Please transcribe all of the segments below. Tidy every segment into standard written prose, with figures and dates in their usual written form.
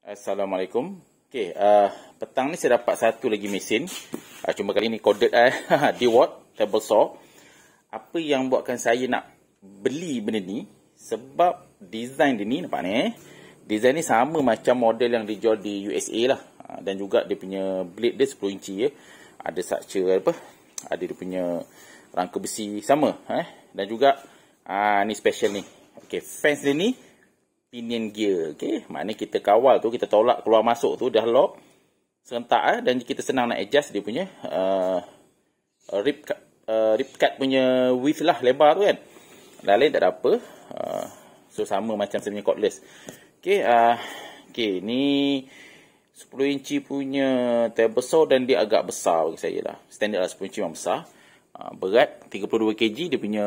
Assalamualaikum. Okey, petang ni saya dapat satu lagi mesin. Cuma kali ni coded DeWalt table saw. Apa yang buatkan saya nak beli benda ni? Sebab design dia ni, nampak ni. Design ni sama macam model yang dijual di USA lah. Dan juga dia punya blade dia 10 inci ya. Ada structure apa? Ada dia punya rangka besi sama. Dan juga ni special ni. Okey, fence dia ni pinion gear. Okey, maknanya kita kawal tu, kita tolak keluar masuk tu dah lock serentak dan kita senang nak adjust dia punya rip cut punya width lah, lebar tu kan. Lain tak ada apa. So sama macam saya punya cordless. Okey, okey, ni 10 inci punya table saw dan dia agak besar bagi saya lah. Standard lah 10 inci memang besar. Berat 32 kg dia punya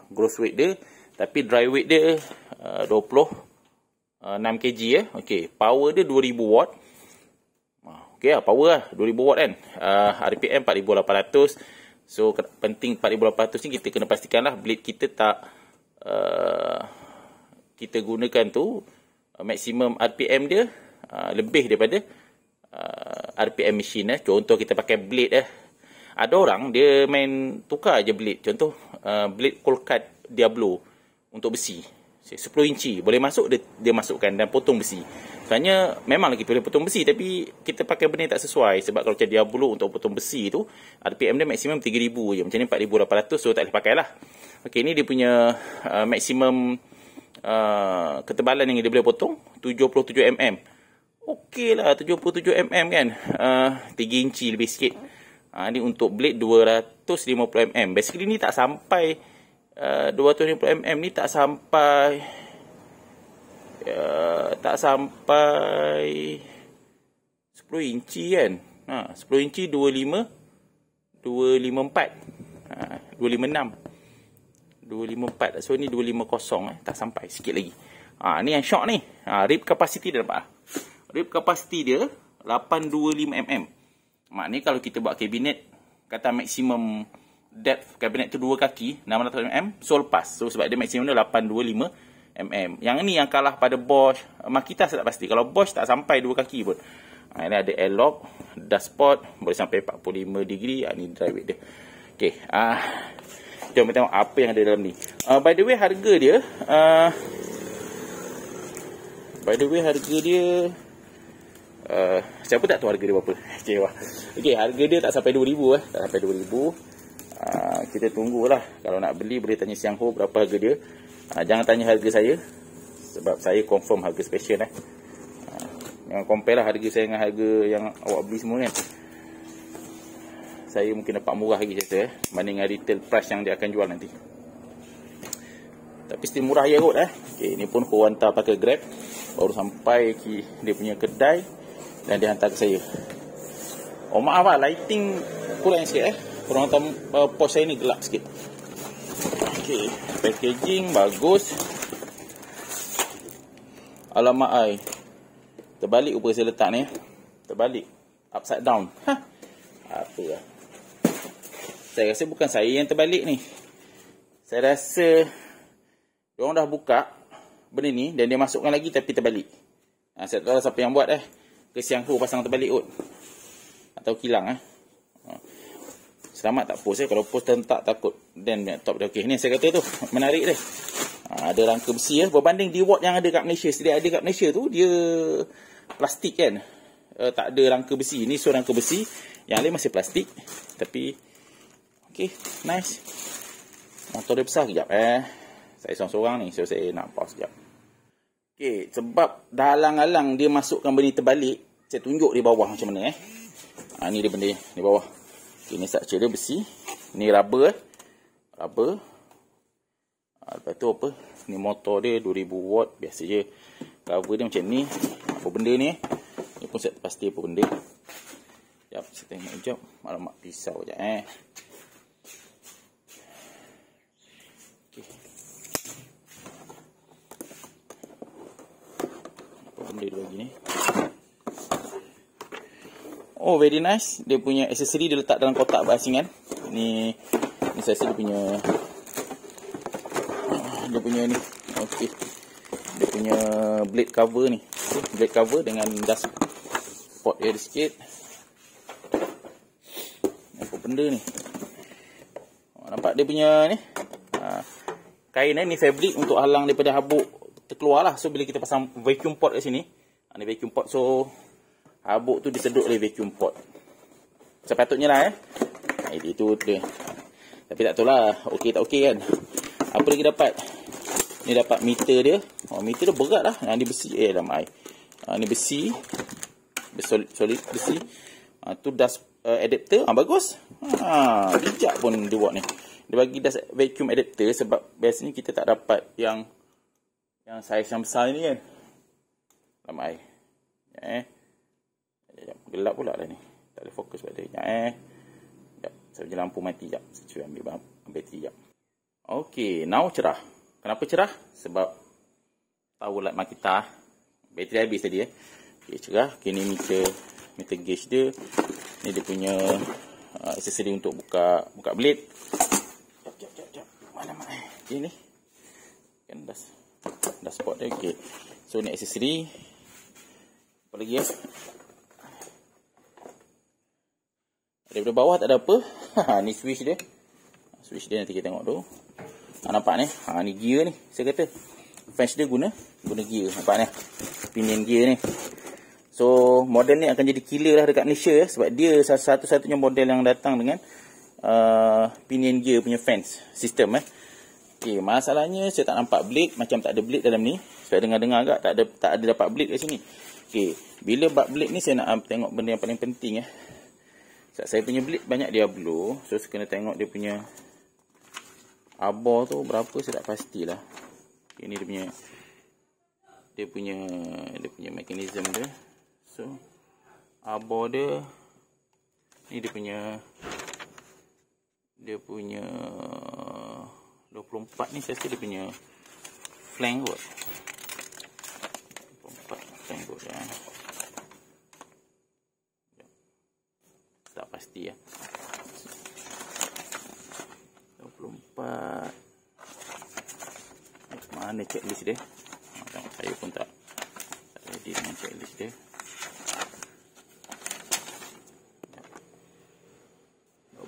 gross weight dia. Tapi dry weight dia 6 kg ya. Okey, power dia 2000 watt. Okey lah, power lah 2000 watt kan. RPM 4800. So penting 4800 ni kita kena pastikan lah blade kita tak kita gunakan tu maksimum RPM dia lebih daripada RPM machine . Contoh kita pakai blade ada orang dia main tukar je blade. Contoh blade cold cut Diablo untuk besi 10 inci boleh masuk, dia masukkan dan potong besi. Sebenarnya memanglah kita boleh potong besi, tapi kita pakai benda yang tak sesuai. Sebab kalau macam Diablo untuk potong besi tu RPM dia maksimum 3000 je. Macam ni 4800, so tak boleh pakai lah. Ok, ni dia punya maksimum ketebalan yang dia boleh potong 77 mm. Ok lah 77 mm kan, 3 inci lebih sikit. Ni untuk blade 250 mm. Basically ni tak sampai 250 mm ni tak sampai 10 inci kan. 10 inci 254 254. So ni 250 tak sampai, sikit lagi. Ni yang shock ni. Rip capacity dia nampak. Rip capacity dia 825 mm. Maknanya kalau kita buat kabinet kata maksimum depth kabinet tu 2 kaki 600 mm, so lepas. So sebab dia maksimum dia 825 mm. Yang ni yang kalah pada Bosch. Makita saya tak pasti. Kalau Bosch tak sampai 2 kaki pun. Ini ada airlock, dashboard boleh sampai 45 degree. Ni dry weight dia. Okey, jom kita tengok apa yang ada dalam ni. By the way harga dia siapa tak tahu harga dia berapa. Okey, harga dia tak sampai 2000 tak sampai 2000. Kita tunggulah. Kalau nak beli boleh tanya Siang Ho berapa harga dia. Jangan tanya harga saya, sebab saya confirm harga special Jangan compare lah harga saya dengan harga yang awak beli semua kan. Saya mungkin dapat murah lagi saya banding dengan retail price yang dia akan jual nanti. Tapi still murah je kot Okay, ni pun kau hantar pakai Grab. Baru sampai dia punya kedai dan dia hantar ke saya. Oh maaf lah, lighting kurang sikit Korang tahu pos saya ni gelap sikit. Okay, packaging bagus. Alamak ai, terbalik upaya saya letak ni. Terbalik, upside down. Apa lah. Saya rasa bukan saya yang terbalik ni. Saya rasa diorang dah buka benda ni dan dia masukkan lagi tapi terbalik. Saya tak tahu siapa yang buat ke Siang Ho pasang terbalik kot. Atau kilang Selamat tak post kalau post tentak takut dan top dia. Okey, ni saya kata tu menarik dia. Ada rangka besi berbanding DeWalt yang ada kat Malaysia. Sedia ada kat Malaysia tu dia plastik kan. Tak ada rangka besi. Ni so rangka besi, yang lain masih plastik. Tapi okey, nice. Motor dia besar kejap Saya seorang-seorang ni, so saya nak pause sekejap. Okey, sebab dah alang-alang dia masukkan benda terbalik, saya tunjuk di bawah macam mana ni dia benda di bawah. Okay, ni structure dia besi. Ni rubber rubber. Lepas tu apa? Ni motor dia 2000 watt. Biasa je. Cover dia macam ni. Apa benda ni Ni pun saya pasti apa benda. Sekejap, saya tengok sekejap. Alamak, pisau sekejap Okay. Apa benda dia bagi ni? Oh, very nice. Dia punya aksesori dia letak dalam kotak berasingan. Ni saya rasa dia punya ni. Okey. dia punya blade cover ni. Blade cover dengan dust pot dia sikit. Apa benda ni? Nampak dia punya ni. Kain ni fabric untuk halang daripada habuk terkeluar lah. So bila kita pasang vacuum pot kat sini, ni vacuum pot, so habuk tu disedut oleh vacuum pot. Sepatutnya lah itu dia. Tapi tak tahu lah, okey tak okey kan. Apa lagi dapat? Ni dapat meter dia. Meter dia berat lah. Ni besi. Dalam air. Ni besi. Solid besi. Tu dust adapter. Bagus. Bijak pun dia buat ni. Dia bagi dust vacuum adapter sebab biasanya kita tak dapat yang saiz yang besar ni kan. Dalam air. Gelap pula lah ni. Tak boleh fokus pada dia. Saya punya lampu mati sekejap. Saya cuba ambil bateri sekejap. Okey, now cerah. Kenapa cerah? Sebab tahu light Makita. Bateri habis tadi Okey, cerah. Okey, ni meter gauge dia. Ni dia punya aksesori untuk buka blade. Jap. Mana mak? Okey ni. Kan dah spot dia. Okey. So ni aksesori. Apa lagi Daripada bawah tak ada apa. Ni switch dia. Switch dia nanti kita tengok dulu. Nampak ni? Ni gear ni. Saya kata fans dia guna gear. Nampak ni? Pinion gear ni. So model ni akan jadi killer lah dekat Malaysia sebab dia satu-satunya model yang datang dengan pinion gear punya fans system Okay, masalahnya saya tak nampak blade, macam tak ada blade dalam ni. Saya dengar-dengar agak tak ada dapat blade kat sini. Okay, bila bab blade ni saya nak tengok benda yang paling penting Saya punya blade banyak Diablo. So saya kena tengok dia punya arbor tu berapa, saya tak pastilah. Okay, ni dia punya mekanisme dia. So arbor dia ni dia punya 24 ni saya rasa dia punya flank kot. 24 flank kot tak pasti 24. Mana checklist dia? Saya pun tak ready dengan checklist dia.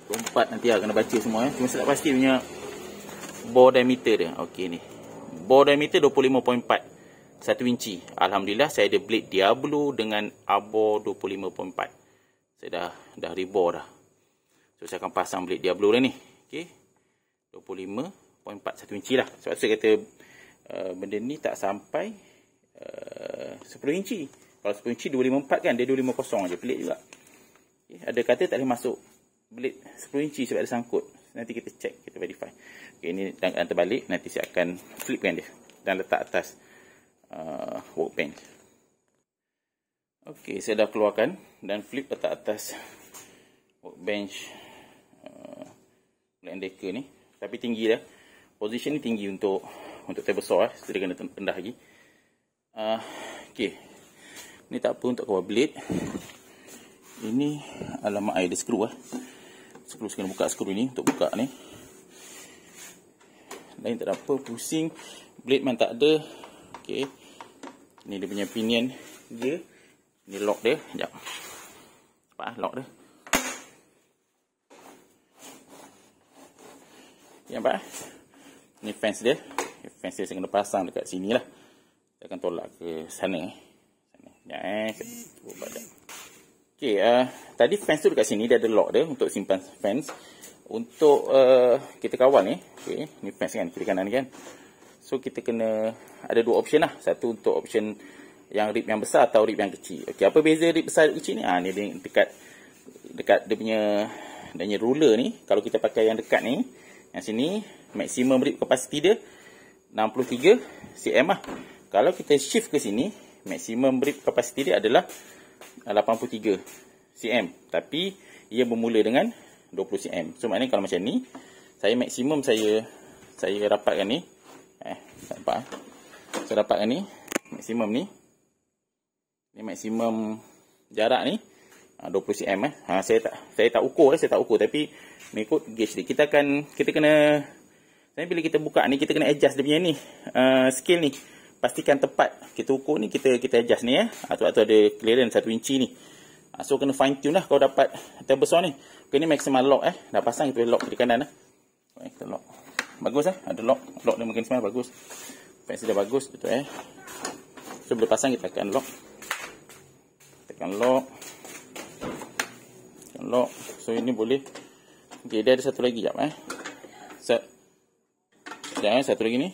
24 nanti kena baca semua Cuma saya tak pasti punya bore diameter dia. Okey ni. Bore diameter 25.4. 1 inci. Alhamdulillah saya ada blade Diablo dengan arbor 25.4. Saya dah rebore dah. So saya akan pasang blade Diablo dah ni. Okey. 25.4 1 inci lah. Sebab saya kata benda ni tak sampai 10 inci. Kalau 10 inci 254 kan, dia 250 aja. Pelik juga. Okay. Ada kata tak boleh masuk blade 10 inci sebab ada sangkut. Nanti kita check, kita verify. Okay, ini dan terbalik. Nanti saya akan flipkan dia dan letak atas workbench. Okey, saya dah keluarkan dan flip letak atas workbench Black & Decker ni. Tapi tinggi dah. Position ni tinggi untuk table saw so dia kena rendah lagi. Okey. Ni tak apa untuk kawal blade. Ini alamak air dia skru Skru kena buka skru ni untuk buka ni. Lain tak ada apa, pusing. Blade man tak ada. Okey. Ni dia punya pinion dia. Ni lock dia. Sekejap. Cepat lock dia. Nampak? Ni fence dia. Fence dia saya kena pasang dekat sini lah. Saya akan tolak ke sana. Okey, tadi fence tu dekat sini dia ada lock dia untuk simpan fence. Untuk kita kawal ni, okey, ni fence kan kiri kanan ni kan. So kita kena ada dua option lah. Satu untuk option yang rib yang besar atau rib yang kecil. Okey, apa beza rib besar dan kecil ni? Ni dia dekat dia punya ruler ni. Kalau kita pakai yang dekat ni, yang sini maksimum rib capacity dia 63 cm lah. Kalau kita shift ke sini, maksimum rib capacity dia adalah 83 cm. Tapi ia bermula dengan 20 cm. So maknanya kalau macam ni, saya maksimum saya rapatkan ni. Nampak saya rapatkan ni, maksimum ni. Ni maksimum jarak ni 20 cm saya tak ukur tapi mengikut gauge dia. Kita kena bila kita buka ni kita kena adjust dia punya ni scale ni pastikan tepat. Kita ukur ni, kita adjust ni Sebab tu ada clearance 1 inci ni. So kena fine tune lah kalau dapat table saw ni. Okay, ni maximal lock dah pasang, kita boleh lock di kanan kita lock. Bagus ada lock dia mekanisme bagus. Fence dia bagus betul So bila pasang kita tekan lock. Tekan lock. So ini boleh. Okay, dia ada satu lagi jap satu lagi ni.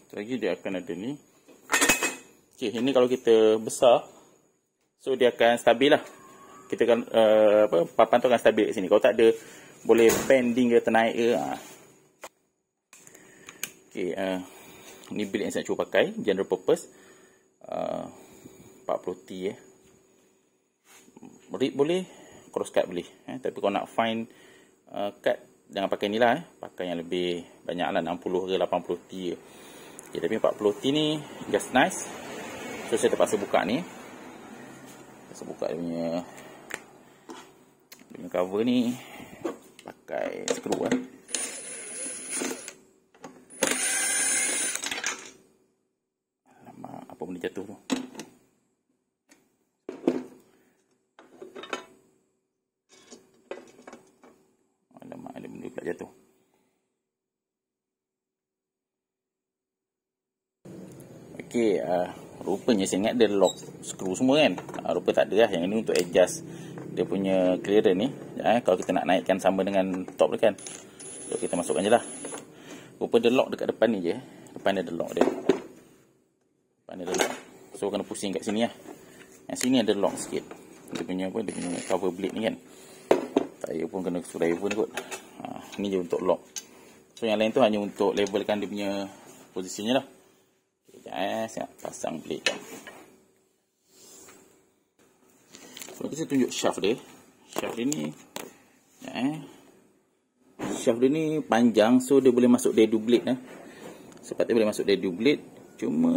Satu lagi dia akan ada ni. Okay, ini kalau kita besar, so dia akan stabil lah. Kita akan papan tu akan stabil kat sini. Kalau tak ada, boleh bending ke ternaik ke. Okay, ni bilik yang saya cuba pakai, general purpose. 40T Rip boleh, cross cut boleh. Tapi kalau nak fine cut, jangan pakai ni lah. Pakai yang lebih banyak lah, 60 ke 80T ke. Okay, tapi 40T ni just nice. So saya terpaksa buka ni. Saya buka dia punya cover ni pakai skru Alamak, apa benda jatuh tu. Alamak, ada benda pula jatuh. Okey, rupanya saya ingat dia lock skru semua kan. Rupa tak ada lah. Yang ini untuk adjust dia punya clearance ni. Kalau kita nak naikkan sama dengan top dia kan. So kita masukkan je lah. Rupa dia lock dekat depan ni je. Depan dia ada lock dia. Depan dia ada lock. So kena pusing kat sini lah. Yang sini ada lock sikit. Dia punya dia punya cover blade ni kan. Saya pun kena screwdriver kot. Ni je untuk lock. So yang lain tu hanya untuk levelkan dia punya posisinya lah. Saya pasang blade kan. So kita tunjuk shaft dia. Shaft dia ni shaft dia ni panjang, so dia boleh masuk dedu blade Sebab dia boleh masuk dedu blade. Cuma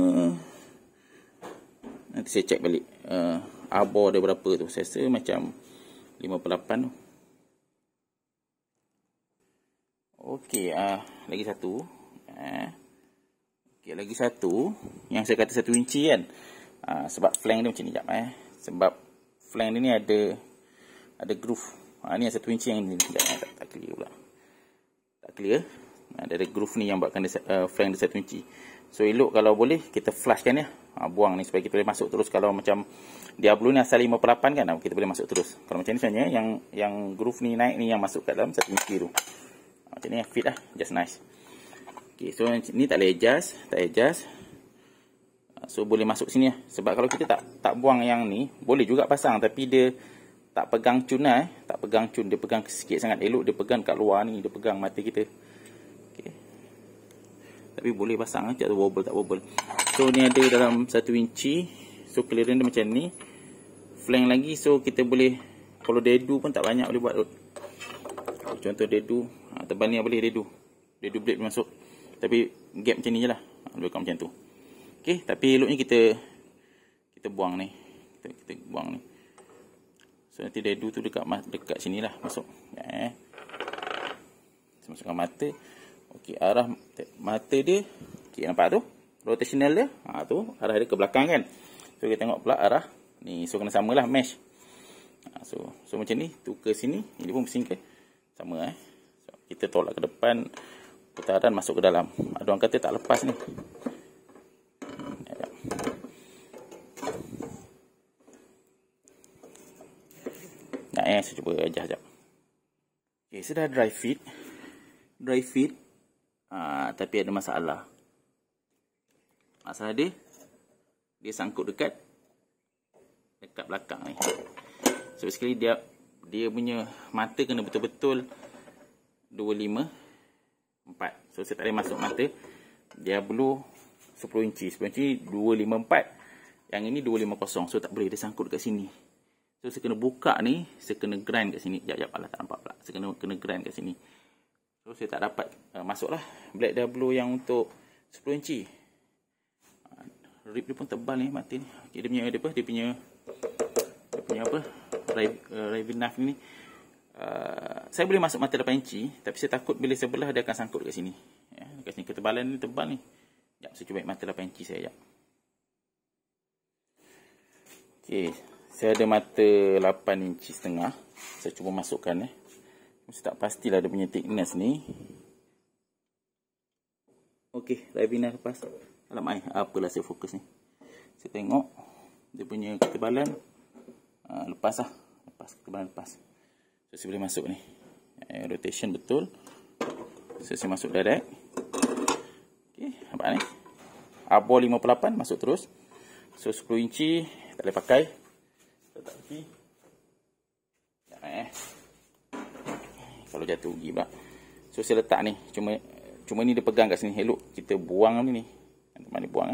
nanti saya check balik arbor dia berapa tu. Saya rasa macam 5/8 tu. Okey, lagi satu. Okay, lagi satu yang saya kata 1 inci kan. Sebab flank dia macam ni jap Sebab flank dia ni ada groove. Ni yang 1 inci yang ni tak clear pula. Tak clear. Ada groove ni yang buatkan dia, flank dia 1 inci. So elok kalau boleh kita flashkan buang ni supaya kita boleh masuk terus. Kalau macam Diablo ni asal 5/8 kan, kita boleh masuk terus. Kalau macam ni sebenarnya yang groove ni naik ni yang masuk kat dalam 1 inci tu. Macam ni fit lah, just nice. Okay, so ni tak boleh adjust, so boleh masuk sini Sebab kalau kita tak buang yang ni, boleh juga pasang tapi dia tak pegang cun tak pegang cun, dia pegang sikit sangat. Elok dia pegang kat luar ni, dia pegang mata kita. Okay. Tapi boleh pasang tak wobble tak wobble. So ni ada dalam 1 inci. So clearance dia macam ni. Flank lagi, so kita boleh, kalau dedu pun tak banyak boleh buat. Contoh dedu, tebal ni boleh dedu blade masuk. Tapi gap macam ni je lah. Lebih kurang macam tu. Okay, tapi eloknya kita buang ni. Kita buang ni. So nanti dedu tu dekat sini lah masuk. Masukkan mata. Okey, arah mata dia. Okey, nampak tu? Rotational dia. Tu arah dia ke belakang kan. So kita tengok pula arah ni. So kena samalah mesh. So macam ni, tu ke sini, ini pun pusing ke sama So, kita tolak ke depan. Putaran masuk ke dalam. Ada orang kata tak lepas ni. Saya cuba ajar sekejap. Okay, saya dah dry fit. Tapi ada masalah. Masalah dia sangkut dekat belakang ni. So basically dia punya mata kena betul-betul 25/4. So saya tak boleh masuk mata. Dia perlu 10 inci. 10 inci 254. Yang ini 250. So tak boleh, dia sangkut dekat sini. So saya kena buka ni, saya kena grind kat sini. Jap alah, tak nampak pula. Saya kena grind kat sini. So saya tak dapat masuklah Black Diablo yang untuk 10 inci. Rib dia pun tebal ni mata ni. Okay, dia punya apa? Rival knife ni. Saya boleh masuk mata 8 inci, tapi saya takut bila sebelah dia akan sangkut kat sini. Kat sini ketebalan ni tebal ni. Ya, saya cuba mata 8 inci saya sekejap. Okey, saya ada mata 8 inci setengah. Saya cuba masukkan Saya tak pastilah dia punya thickness ni. Okey, Ravina lepas. Alamak, apalah saya fokus ni. Saya tengok dia punya ketebalan lepas lah. Ketebalan lepas. So, saya boleh masuk ni. Rotation betul. So, saya masuk direct. Okey, nampak ni. Arbor 58 masuk terus. So 10 inci tak boleh pakai. Letak lagi. Kalau jatuh rugi pula. So saya letak ni. Cuma ni dia pegang kat sini. Elok kita buang ni. Teman ni buang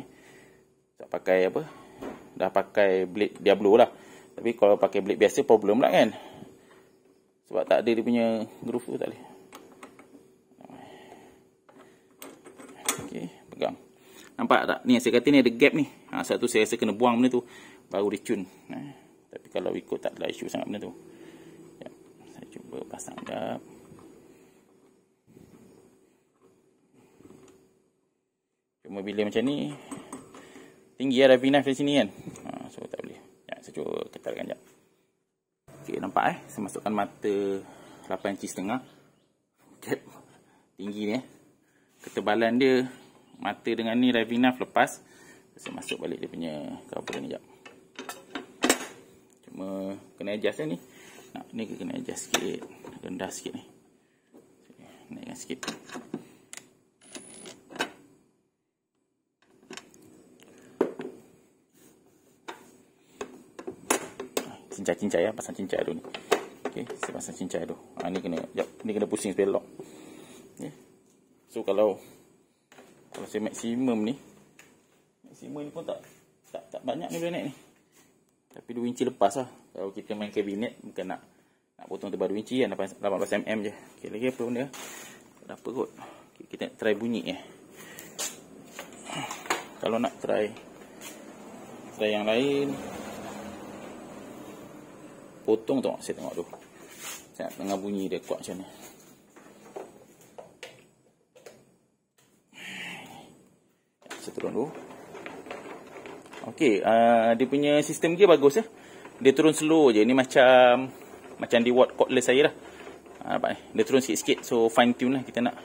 tak pakai apa. Dah pakai blade Diablo lah. Tapi kalau pakai blade biasa problem lah kan. Sebab tak ada dia punya groove tu, tak boleh. Okey, pegang. Nampak tak? Ni saya kata ni ada gap ni. Satu saya rasa kena buang benda tu. Baru dia cun. Tapi kalau ikut tak ada isu sangat benda tu. Ya, saya cuba pasang sekejap. Cuma bila macam ni. Tinggi lah Ravina dari sini kan. So tak boleh. Ya, saya cuba ketalkan sekejap. Okey, nampak saya masukkan mata 8 inci setengah. Gap tinggi ni ketebalan dia. Mata dengan ni Ravina lepas. Saya masuk balik dia punya cover ni sekejap. Cuma kena adjust ni. Ni kena adjust sikit. Rendah sikit ni. Naikkan sikit. Cincai-cincai ya, pasang cincai dulu ni. Okey, saya pasang cincai dulu. Ni kena ni kena pusing supaya lock. Okay. So kalau saya maksimum ni pun tak banyak ni boleh naik ni. Tapi 2 inci lepas lah. Kalau kita main kabinet bukan nak potong tebal 2 inci kan, 18 mm je. Okey, lagi apa benda? Tak ada apa kot. Okay, kita nak try bunyi Kalau nak try yang lain, potong tengok, saya tengok dulu. Saya nak dengar bunyi dia kuat macam ni. Saya turun dulu. Okey, dia punya sistem gear bagus Dia turun slow je. Ni macam di watt cordless saya lah. Nampak ni. Dia turun sikit-sikit. So fine tune lah kita nak.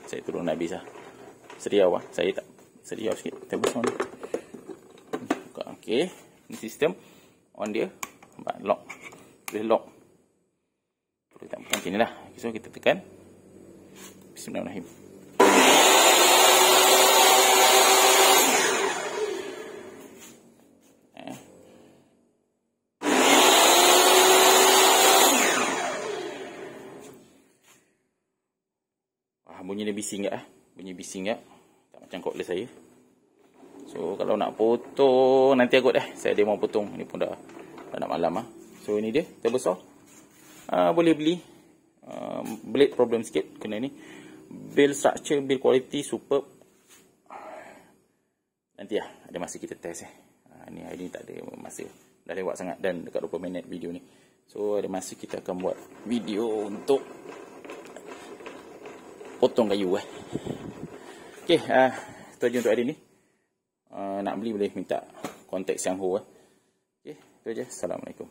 Saya turun habis lah. Seriau lah. Saya tak seriau sikit. Tebus on. Okey. Ni sistem on dia. Nampak lock. Boleh lock. Boleh tak macam ni lah. So kita tekan. Bismillahirrahmanirrahim. Bunyi dia bising tak? Bunyi bising tak? Tak macam cordless saya. So kalau nak potong nanti aku saya ada mau potong. Ni pun dah nak malam So ini dia terbesar. Boleh beli. Blade problem sikit kena ni. Build structure, build quality superb. Nanti ada masa kita test Ni hari ni tak ada masa. Dah lewat sangat dan dekat 20 minit video ni. So ada masa kita akan buat video untuk potong kayu Okey, itu aja untuk hari ni. Nak beli boleh minta kontak Siang Ho Okey, itu aja. Assalamualaikum.